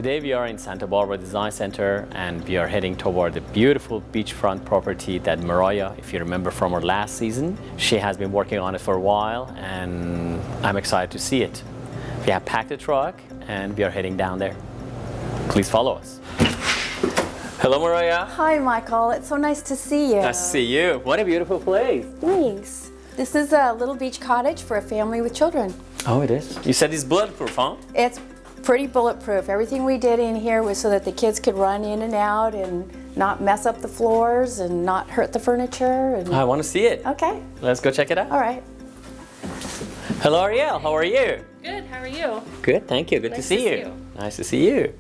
today we are in Santa Barbara Design Center and we are heading toward the beautiful beachfront property that Maraya, if you remember from our last season, she has been working on it for a while and I'm excited to see it. We have packed the truck and we are heading down there. Please follow us. Hello Maraya. Hi Michael, it's so nice to see you. Nice to see you. What a beautiful place. Thanks. This is a little beach cottage for a family with children. Oh, it is? You said it's bulletproof, huh? It's pretty bulletproof. Everything we did in here was so that the kids could run in and out and not mess up the floors and not hurt the furniture. And... I want to see it. Okay. Let's go check it out. All right. Hello Ariel, how are you? Good, how are you? Good, thank you. Good to see you. you. Nice to see you.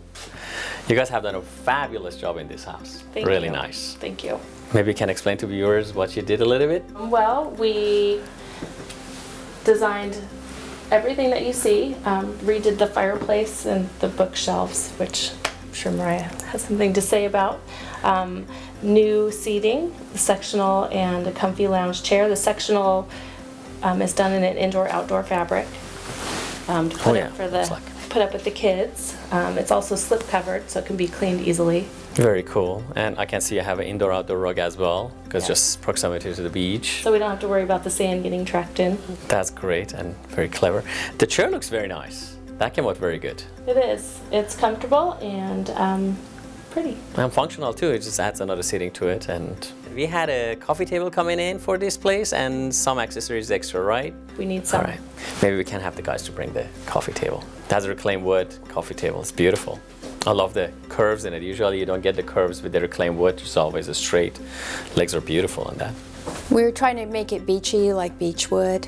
You guys have done a fabulous job in this house. Thank really you. Nice. Thank you. Maybe you can explain to viewers what you did a little bit? Well, we designed everything that you see, redid the fireplace and the bookshelves, which I'm sure Maraya has something to say about. New seating, the sectional and a comfy lounge chair. The sectional is done in an indoor-outdoor fabric to put up with the kids. It's also slip covered, so it can be cleaned easily. Very cool. And I can see you have an indoor-outdoor rug as well, because just proximity to the beach. So we don't have to worry about the sand getting tracked in. That's great and very clever. The chair looks very nice. That came out very good. It is. It's comfortable and pretty. And functional too. It just adds another seating to it. And we had a coffee table coming in for this place and some accessories extra, right? We need some. All right. Maybe we can have the guys to bring the coffee table. It has a reclaimed wood coffee table. It's beautiful. I love the curves in it. Usually you don't get the curves with the reclaimed wood. It's always a straight. Legs are beautiful on that. We were trying to make it beachy, like beach wood.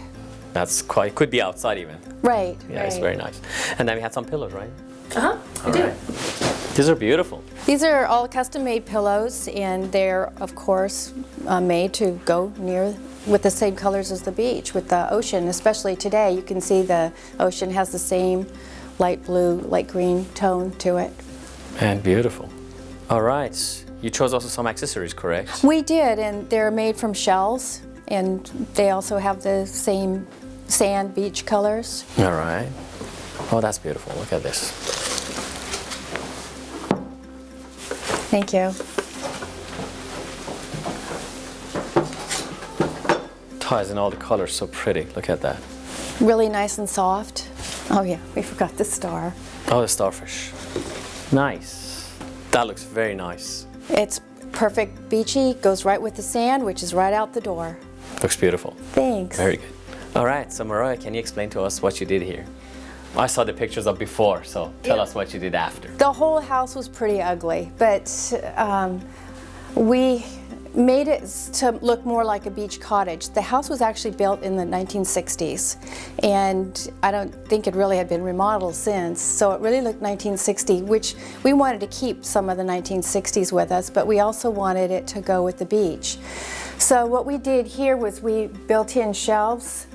That's quite, could be outside even. Right. Yeah, right. It's very nice. And then we had some pillows, right? Uh-huh, we do. These are beautiful. These are all custom-made pillows, and they're, of course, made to go near with the same colors as the beach, with the ocean. Especially today, you can see the ocean has the same light blue, light green tone to it. And beautiful. All right. You chose also some accessories, correct? We did, and they're made from shells, and they also have the same sand beach colors. All right. Oh, that's beautiful. Look at this. Thank you. Ties in all the colors, so pretty. Look at that. Really nice and soft. Oh yeah, we forgot the star. Oh, the starfish. Nice. That looks very nice. It's perfect beachy, goes right with the sand, which is right out the door. Looks beautiful. Thanks. Very good. All right, so Maraya, can you explain to us what you did here? I saw the pictures of before, so tell us what you did after. The whole house was pretty ugly, but we made it to look more like a beach cottage. The house was actually built in the 1960s, and I don't think it really had been remodeled since, so it really looked 1960, which we wanted to keep some of the 1960s with us, but we also wanted it to go with the beach. So what we did here was we built in shelves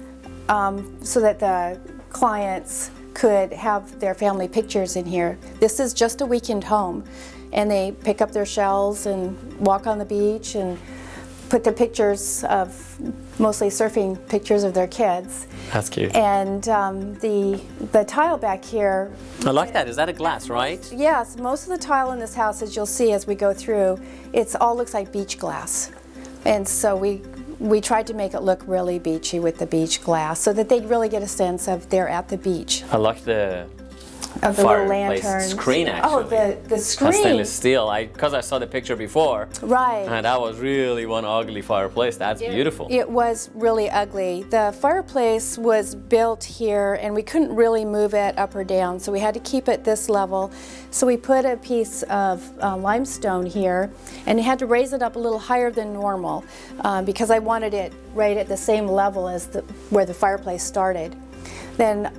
so that the clients could have their family pictures in here. This is just a weekend home, and they pick up their shells and walk on the beach and put their pictures of, mostly surfing pictures of their kids. That's cute. And the tile back here. I like that. Is that a glass, right? Yes, most of the tile in this house, as you'll see as we go through, it's all looks like beach glass. And so we tried to make it look really beachy with the beach glass so that they'd really get a sense of they're at the beach. I like the Of the little lanterns. Screen, actually. Oh, the screen. That's stainless steel. Because I saw the picture before. Right. And that was really one ugly fireplace. That's beautiful. It was really ugly. The fireplace was built here, and we couldn't really move it up or down, so we had to keep it this level. So we put a piece of limestone here, and had to raise it up a little higher than normal because I wanted it right at the same level as where the fireplace started. Then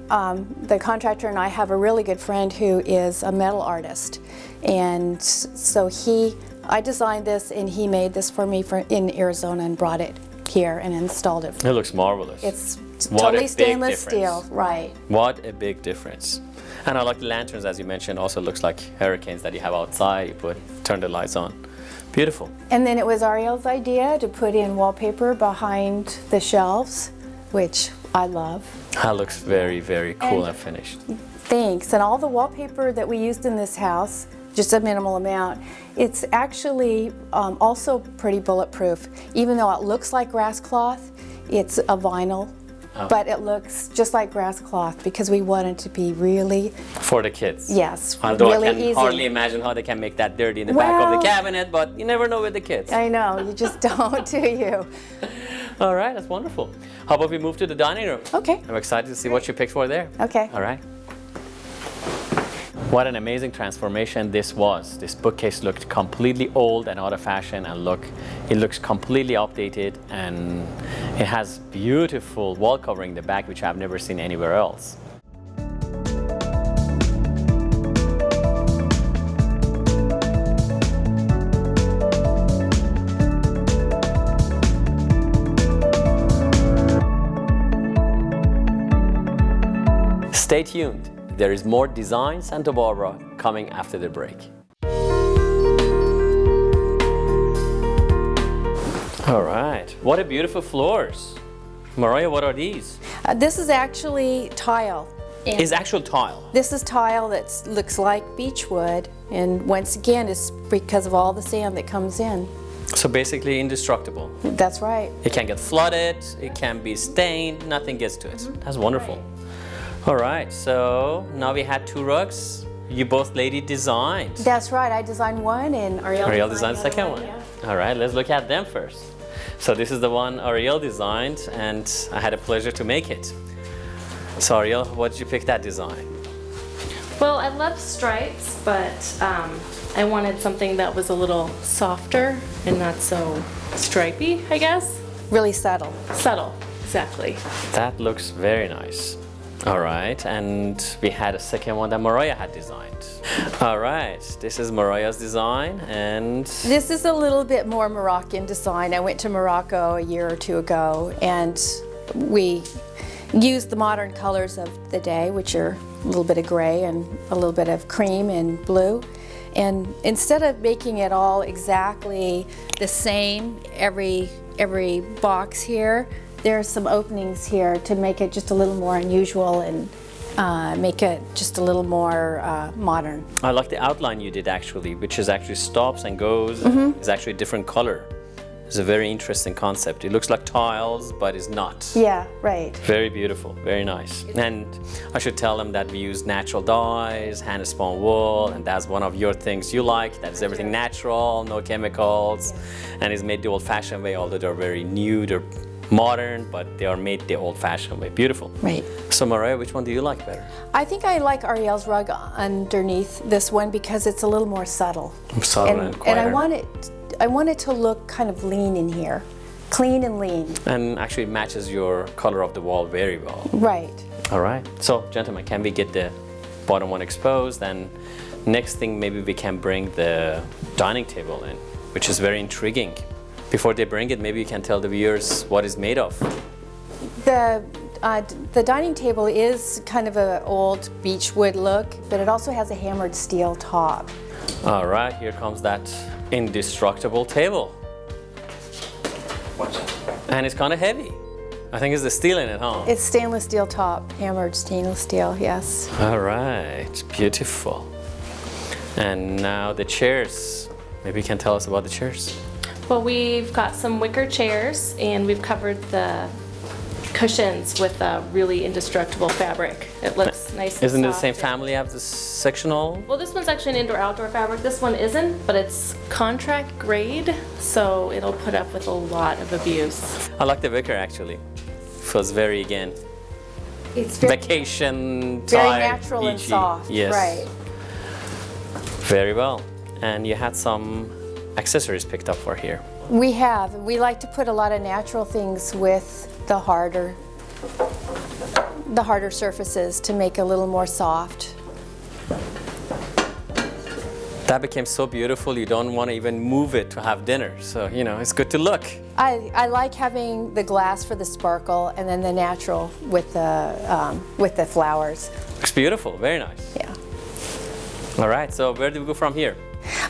the contractor and I have a really good friend who is a metal artist, and so I designed this and he made this for me in Arizona and brought it here and installed it. It looks marvelous. It's totally stainless steel, right. What a big difference. And I like the lanterns, as you mentioned. Also looks like hurricanes that you have outside. You turn the lights on. Beautiful. And then it was Ariel's idea to put in wallpaper behind the shelves, which I love. That looks very, very cool and finished. Thanks. And all the wallpaper that we used in this house, just a minimal amount, it's actually also pretty bulletproof. Even though it looks like grass cloth, it's a vinyl, but it looks just like grass cloth because we want it to be really... For the kids. Yes, Although really I can easy. hardly imagine how they can make that dirty in the back of the cabinet, but you never know with the kids. I know, you just don't, do you? All right, that's wonderful. How about we move to the dining room? Okay. I'm excited to see what you picked for there. Okay. All right. What an amazing transformation this was. This bookcase looked completely old and out of fashion, and it looks completely updated, and it has beautiful wall covering in the back, which I've never seen anywhere else. Stay tuned. There is more designs and Barbara coming after the break. All right, what a beautiful floors. Maraya, what are these? This is actually tile. And Is actual tile. this is tile that looks like beech wood, and once again, it's because of all the sand that comes in. So basically indestructible. That's right. It can get flooded, it can be stained, nothing gets to it. That's wonderful. All right, so now we had 2 rugs. You both lady designed. That's right. I designed one, and Ariel designed the second one. All right, let's look at them first. So this is the one Ariel designed, and I had a pleasure to make it. So Ariel, what did you pick that design? Well, I love stripes, but I wanted something that was a little softer and not so stripy, I guess. Really subtle. Subtle, exactly. That looks very nice. All right, and we had a second one that Maraya had designed. All right, this is Maraya's design, and This is a little bit more Moroccan design. I went to Morocco a year or 2 ago, and we used the modern colors of the day, which are a little bit of gray and a little bit of cream and blue. And instead of making it all exactly the same, every box here, there are some openings here to make it just a little more unusual and make it just a little more modern. I like the outline you did actually, which is actually stops and goes. It's actually a different color. It's a very interesting concept. It looks like tiles, but it's not. Yeah, right. Very beautiful, very nice. And I should tell them that we use natural dyes, hand-spun wool, and that's one of your things you like. That is everything natural, no chemicals, and it's made the old-fashioned way, although they're very new, they're modern, but they are made the old-fashioned way. Beautiful. Right. So Maraya, which one do you like better? I think I like Ariel's rug underneath this one because it's a little more subtle. Subtle and quieter. And I want it to look kind of lean in here. Clean and lean. And actually it matches your color of the wall very well. Right. All right. So, gentlemen, can we get the bottom one exposed? And next thing, maybe we can bring the dining table in, which is very intriguing. Before they bring it, maybe you can tell the viewers what it's made of. The dining table is kind of an old beech wood look, but it also has a hammered steel top. All right, here comes that indestructible table. And it's kind of heavy. I think it's the steel in it, huh? It's stainless steel top, hammered stainless steel, yes. All right, beautiful. And now the chairs. Maybe you can tell us about the chairs. Well, we've got some wicker chairs, and we've covered the cushions with a really indestructible fabric. It looks nice and Isn't it the soft. same family have the sectional? Well, this one's actually an indoor-outdoor fabric. This one isn't, but it's contract grade, so it'll put up with a lot of abuse. I like the wicker actually. Feels very, again, It's very, vacation very type, natural and beachy. soft, Yes. right. Very well. And you had some accessories picked up for here. We have. We like to put a lot of natural things with the harder surfaces to make it a little more soft. That became so beautiful you don't want to even move it to have dinner. So, you know, it's good to look. I like having the glass for the sparkle and then the natural with the flowers. Looks beautiful, very nice. Yeah. All right, so where do we go from here?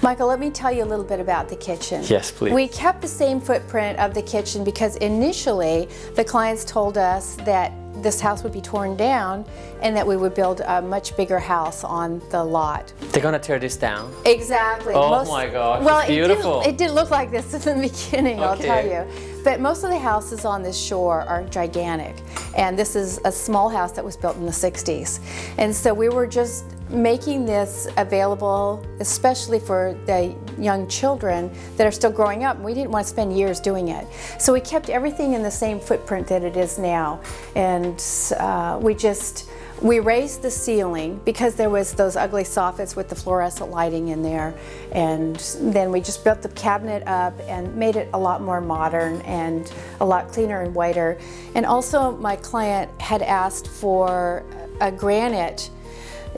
Michael, let me tell you a little bit about the kitchen. Yes, please. We kept the same footprint of the kitchen because initially the clients told us that this house would be torn down and that we would build a much bigger house on the lot. They're gonna tear this down? Exactly. Oh my gosh, well, it's beautiful. It did look like this in the beginning, I'll tell Okay. you. But most of the houses on this shore are gigantic. And this is a small house that was built in the 60s. And so we were just making this available, especially for the young children that are still growing up. We didn't want to spend years doing it. So we kept everything in the same footprint that it is now. And we raised the ceiling because there was those ugly soffits with the fluorescent lighting in there. And then we just built the cabinet up and made it a lot more modern and a lot cleaner and whiter. And also my client had asked for a granite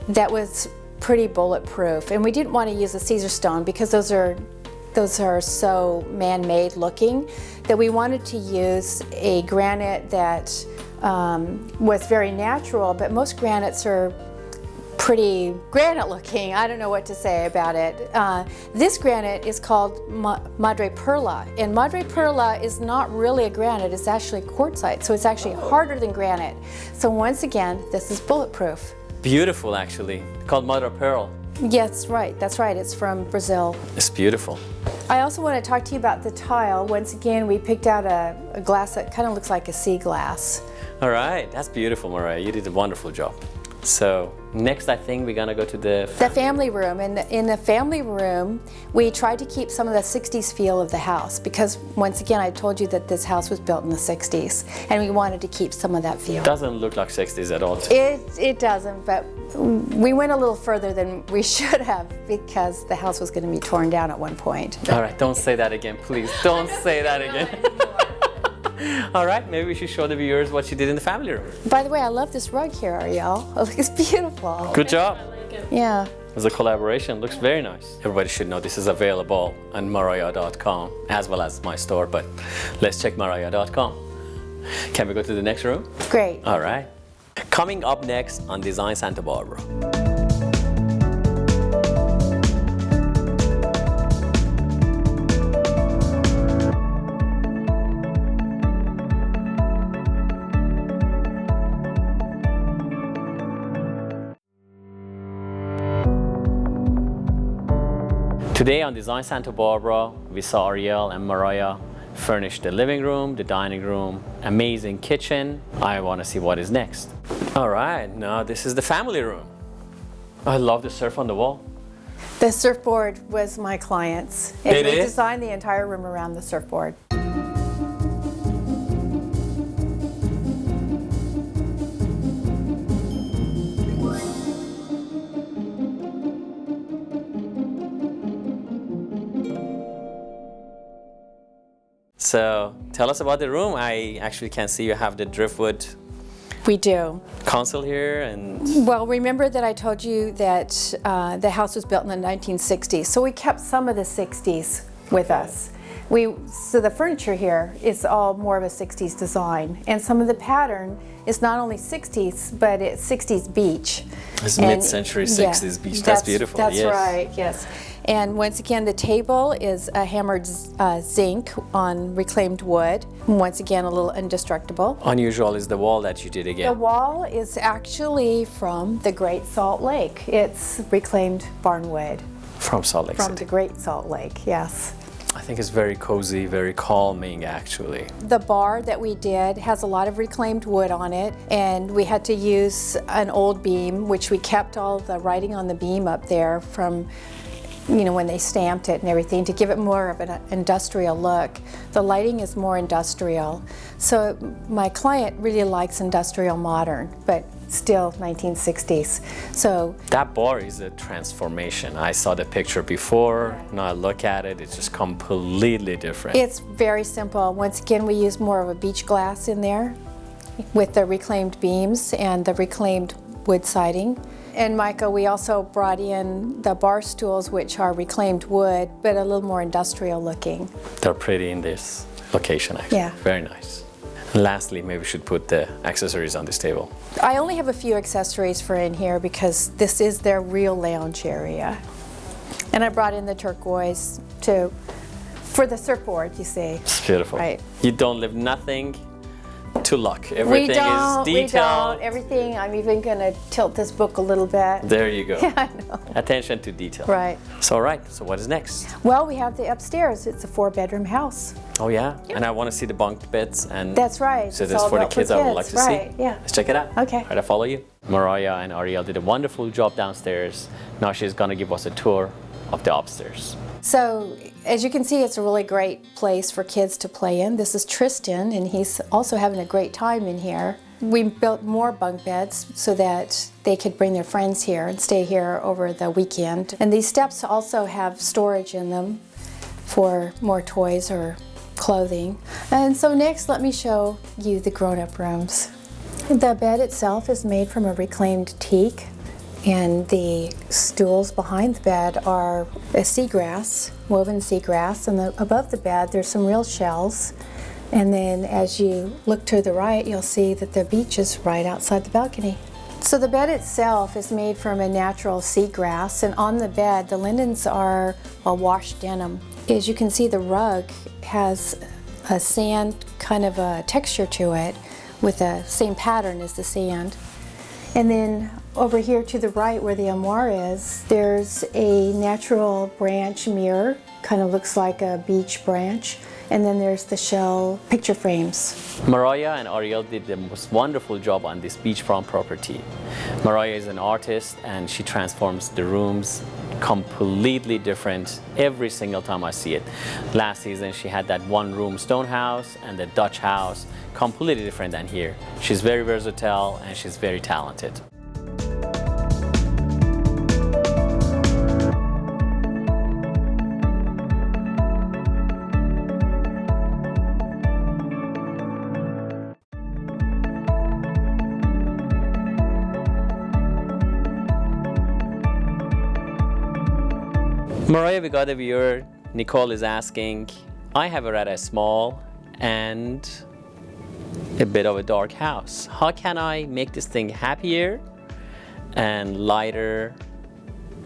that was pretty bulletproof. And we didn't want to use a Caesar stone because those are so man-made looking that we wanted to use a granite that was very natural, but most granites are pretty granite looking. I don't know what to say about it. This granite is called madreperla, and madreperla is not really a granite, it's actually quartzite, so it's actually harder than granite. So once again, this is bulletproof. Beautiful, actually. Called mother of pearl. Yes, right, that's right, it's from Brazil. It's beautiful. I also want to talk to you about the tile. Once again, we picked out a glass that kind of looks like a sea glass. All right, that's beautiful, Maraya. You did a wonderful job. So next, I think we're gonna go to the family room. And in the family room, we tried to keep some of the 60s feel of the house because once again, I told you that this house was built in the 60s and we wanted to keep some of that feel. Doesn't look like 60s at all. It doesn't, but we went a little further than we should have because the house was going to be torn down at one point. All right, don't say that again, please. Don't say that again. All right, maybe we should show the viewers what you did in the family room. By the way, I love this rug here, Ariel. It's beautiful. Good job. I like it. Yeah. It was a collaboration. Looks very nice. Everybody should know this is available on maraya.com as well as my store, but let's check maraya.com. Can we go to the next room? Great. All right. Coming up next on Design Santa Barbara. Today on Design Santa Barbara, we saw Ariel and Maraya furnish the living room, the dining room, amazing kitchen. I want to see what is next. All right, now this is the family room. I love the surf on the wall. The surfboard was my client's. And It we is? designed the entire room around the surfboard. So tell us about the room. I actually can see you have the driftwood We do. console here and Well, remember that I told you that the house was built in the 1960s, so we kept some of the 60s with us. So the furniture here is all more of a 60s design, and some of the pattern is not only 60s, but it's 60s beach. It's And- mid-century 60s beach. That's beautiful. That's Yes. right, yes. And once again, the table is a hammered zinc on reclaimed wood. Once again, a little indestructible. Unusual is the wall that you did The again. wall is actually from the Great Salt Lake. It's reclaimed barnwood From Salt Lake from City. the Great Salt Lake, yes. I think it's very cozy, very calming actually. The bar that we did has a lot of reclaimed wood on it, and we had to use an old beam, which we kept all the writing on the beam up there from, you know, when they stamped it and everything, to give it more of an industrial look. The lighting is more industrial. So my client really likes industrial modern, but still 1960s. So That bar is a transformation. I saw the picture before, now I look at it, it's just completely different. it's very simple. Once again, we use more of a beach glass in there with the reclaimed beams and the reclaimed wood siding. And Micah, we also brought in the bar stools, which are reclaimed wood, but a little more industrial looking. They're pretty in this location actually. Yeah. Very nice. And lastly, maybe we should put the accessories on this table. I only have a few accessories for in here because this is their real lounge area. And I brought in the turquoise for the surfboard, you see. It's beautiful. Right. You don't leave nothing to luck. Everything is detailed. We don't. Everything. I'm even going to tilt this book a little bit. There you go. Yeah, I know. Attention to detail. Right. So, all right. So, what is next? Well, we have the upstairs. It's a 4-bedroom house. Oh, yeah? And I want to see the bunk beds. And That's right. so, It's this all for the built kids I would like to right. see. Yeah. Let's check it out. Okay. Right, I follow you. Maraya and Ariel did a wonderful job downstairs. Now she's going to give us a tour of the upstairs. So, as you can see, it's a really great place for kids to play in. This is Tristan, and he's also having a great time in here. We built more bunk beds so that they could bring their friends here and stay here over the weekend. And these steps also have storage in them for more toys or clothing. And so next, let me show you the grown-up rooms. The bed itself is made from a reclaimed teak, and the stools behind the bed are a seagrass, woven seagrass, and above the bed there's some real shells. And then as you look to the right, you'll see that the beach is right outside the balcony. So the bed itself is made from a natural seagrass, and on the bed the linens are a washed denim. As you can see, the rug has a sand kind of a texture to it with the same pattern as the sand. And then over here to the right where the armoire is, there's a natural branch mirror, kind of looks like a beach branch. And then there's the shell picture frames. Maraya and Ariel did the most wonderful job on this beachfront property. Maraya is an artist and she transforms the rooms completely different every single time I see it. Last season she had that one room stone house and the Dutch house, completely different than here. She's very versatile and she's very talented. Maraya, we got a viewer. Nicole is asking, I have a rather small and a bit of a dark house. How can I make this thing happier and lighter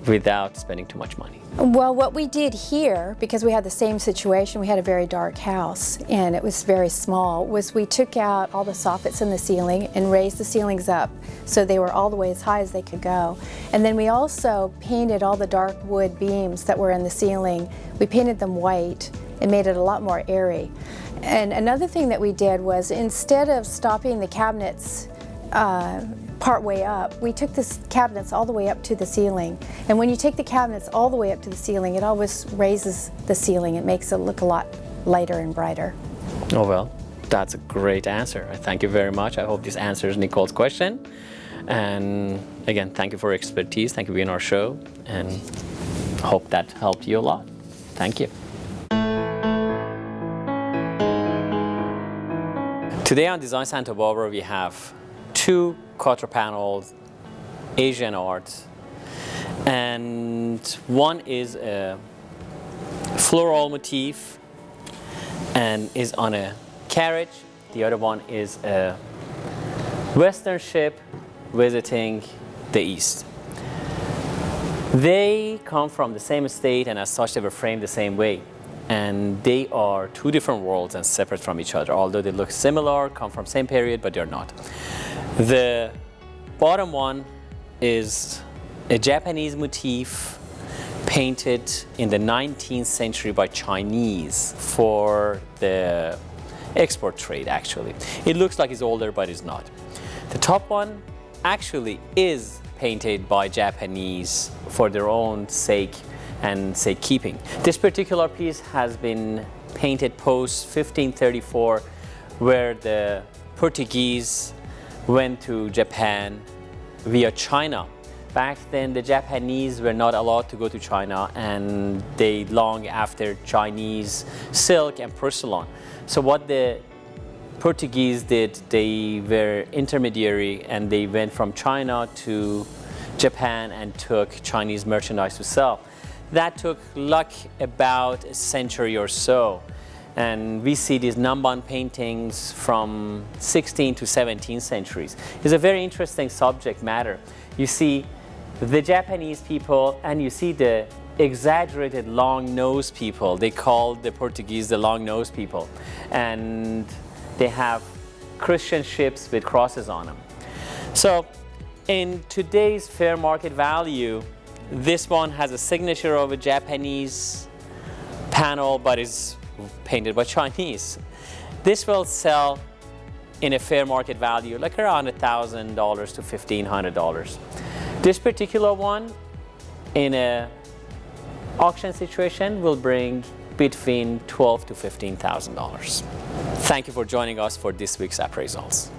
without spending too much money? Well, what we did here, because we had the same situation, we had a very dark house and it was very small, was we took out all the soffits in the ceiling and raised the ceilings up so they were all the way as high as they could go. And then we also painted all the dark wood beams that were in the ceiling. We painted them white and made it a lot more airy. And another thing that we did was, instead of stopping the cabinets part way up, we took the cabinets all the way up to the ceiling. And when you take the cabinets all the way up to the ceiling, it always raises the ceiling. It makes it look a lot lighter and brighter. Oh well, that's a great answer. Thank you very much. I hope this answers Nicole's question. And again, thank you for your expertise. Thank you for being on our show, and hope that helped you a lot. Thank you. Today on Design Santa Barbara, we have 2 quarter panels, Asian art, and one is a floral motif and is on a carriage. The other one is a Western ship visiting the East. They come from the same state, and as such they were framed the same way. And they are 2 different worlds and separate from each other. Although they look similar, come from same period, but they're not. The bottom one is a Japanese motif painted in the 19th century by Chinese for the export trade, actually. It looks like it's older, but it's not. The top one actually is painted by Japanese for their own sake and safekeeping. This particular piece has been painted post 1534, where the Portuguese went to Japan via China. Back then the Japanese were not allowed to go to China, and they long after Chinese silk and porcelain. So what the Portuguese did, they were intermediary and they went from China to Japan and took Chinese merchandise to sell. That took about a century or so. And we see these Namban paintings from 16th to 17th centuries. It's a very interesting subject matter. You see the Japanese people and you see the exaggerated long-nosed people. They call the Portuguese the long-nosed people. And they have Christian ships with crosses on them. So in today's fair market value, this one has a signature of a Japanese panel, but is painted by Chinese. This will sell in a fair market value like around $1,000 to $1,500. This particular one in a auction situation will bring between $12,000 to $15,000. Thank you for joining us for this week's appraisals.